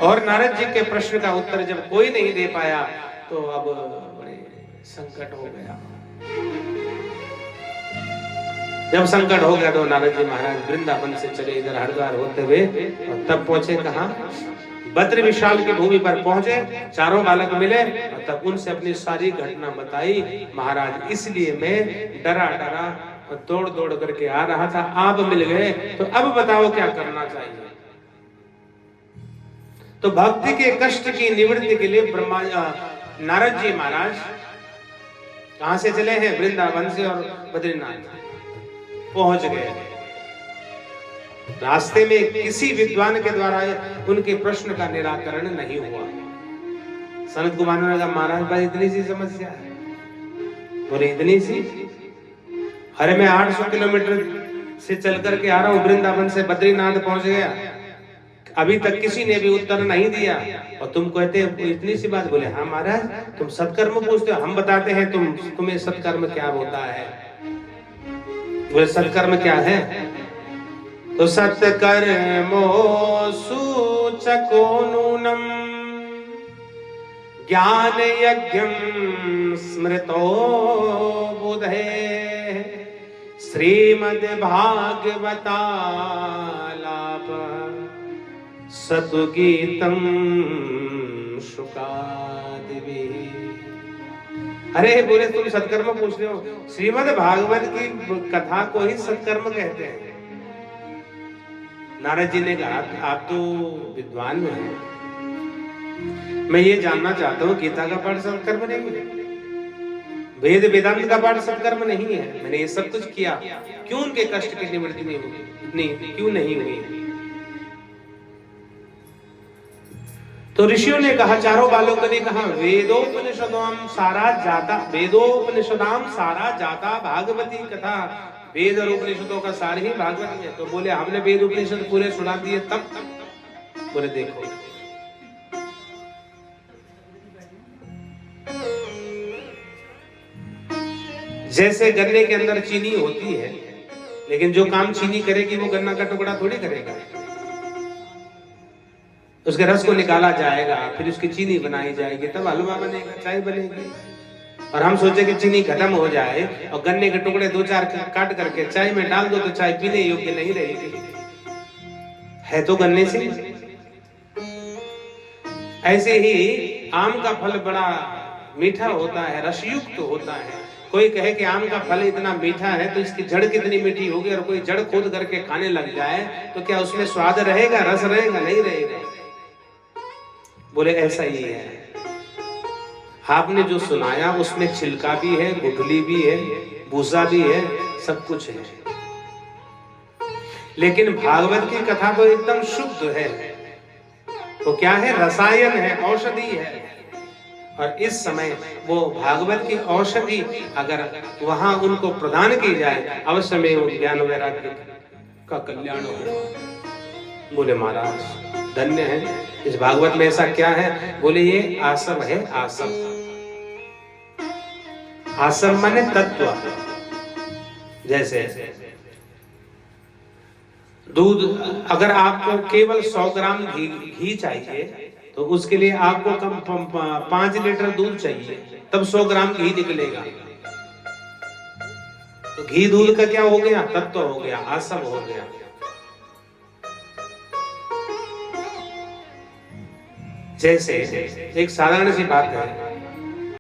और नारद जी के प्रश्न का उत्तर जब कोई नहीं दे पाया तो अब बड़े संकट हो गया। जब संकट हो गया तो नारद जी महाराज वृंदावन से चले इधर हरिद्वार होते हुए, और तब पहुंचे कहां? बद्र विशाल की भूमि पर पहुंचे, चारों बालक मिले और तब उनसे अपनी सारी घटना बताई। महाराज इसलिए मैं डरा डरा और दौड़ दौड़ करके आ रहा था, आप मिल गए, तो अब बताओ क्या करना चाहिए। तो भक्ति के कष्ट की निवृत्ति के लिए ब्रह्मा नारद जी महाराज कहां से चले हैं? वृंदावन से और बद्रीनाथ पहुंच गए। रास्ते में किसी विद्वान के द्वारा उनके प्रश्न का निराकरण नहीं हुआ। सनत कुमार ने कहा महाराज भाई इतनी सी समस्या है। बोले इतनी सी? अरे मैं 800 किलोमीटर से चल करके आ रहा हूं, वृंदावन से बद्रीनाथ पहुंच गया, अभी तक किसी ने भी उत्तर नहीं दिया और तुम कहते हो इतनी सी बात। बोले हाँ महाराज, तुम सत्कर्म पूछते हो, हम बताते हैं तुम्हें सत्कर्म क्या होता है। बोले सत्कर्म क्या है? तो सत्कर्मो सूचको नूनम ज्ञान यज्ञम स्मृतो बुधे श्रीमद् भागवतालाप सतुगीतम शुकादिवी। अरे बोले तुम सत्कर्म पूछ रहे हो, श्रीमद् भागवत की कथा को ही सत्कर्म कहते हैं। नारद जी ने कहा आप तो विद्वान हैं, मैं ये जानना चाहता हूँ गीता का पाठ सत्कर्म नहीं है, वेद वेदांत का पाठ सत्कर्म नहीं है, मैंने ये सब कुछ किया, क्यों उनके कष्ट की निवृत्ति नहीं हुई? क्यों नहीं हुई? तो ऋषियों ने कहा, चारों बालकों ने कहा वेदोपनिषदाम सारा जाता भागवती कथा। वेद और उपनिषदों का सार ही भागवत में। तो बोले हमने वेद उपनिषद पूरे सुना दिए तब? बोले देखो जैसे गन्ने के अंदर चीनी होती है, लेकिन जो काम चीनी करेगी वो गन्ना का टुकड़ा थोड़ी करेगा। उसके रस को निकाला जाएगा, फिर उसकी चीनी बनाई जाएगी, तब हलवा बनेगा, चाय बनेगी। और हम सोचे कि चीनी खत्म हो जाए और गन्ने के टुकड़े 2-4 काट करके चाय में डाल दो तो चाय पीने योग्य नहीं रहेगी, है तो गन्ने से। ऐसे ही आम का फल बड़ा मीठा होता है, रसयुक्त होता है। कोई कहे कि आम का फल इतना मीठा है तो इसकी जड़ कितनी मीठी होगी, और कोई जड़ खोद करके खाने लग जाए तो क्या उसमें स्वाद रहेगा, रस रहेगा? नहीं रहेगा। बोले ऐसा ही है, आपने जो सुनाया उसमें छिलका भी है, गुठली भी है, भूसा भी है, सब कुछ है, लेकिन भागवत की कथा तो एकदम शुद्ध है। तो क्या है? रसायन है, औषधि है। और इस समय वो भागवत की औषधि अगर वहां उनको प्रदान की जाए, अवश्य में वो ज्ञान वैराग्य का कल्याण होगा। बोले महाराज धन्य है, इस भागवत में ऐसा क्या है? बोले ये आसव है, आसव। आसव माने तत्व। जैसे दूध, अगर आपको केवल 100 ग्राम घी चाहिए तो उसके लिए आपको कम 5 लीटर दूध चाहिए, तब 100 ग्राम घी निकलेगा। तो घी दूध का क्या हो गया? तत्व हो गया, आसव हो गया। जैसे एक साधारण सी बात है,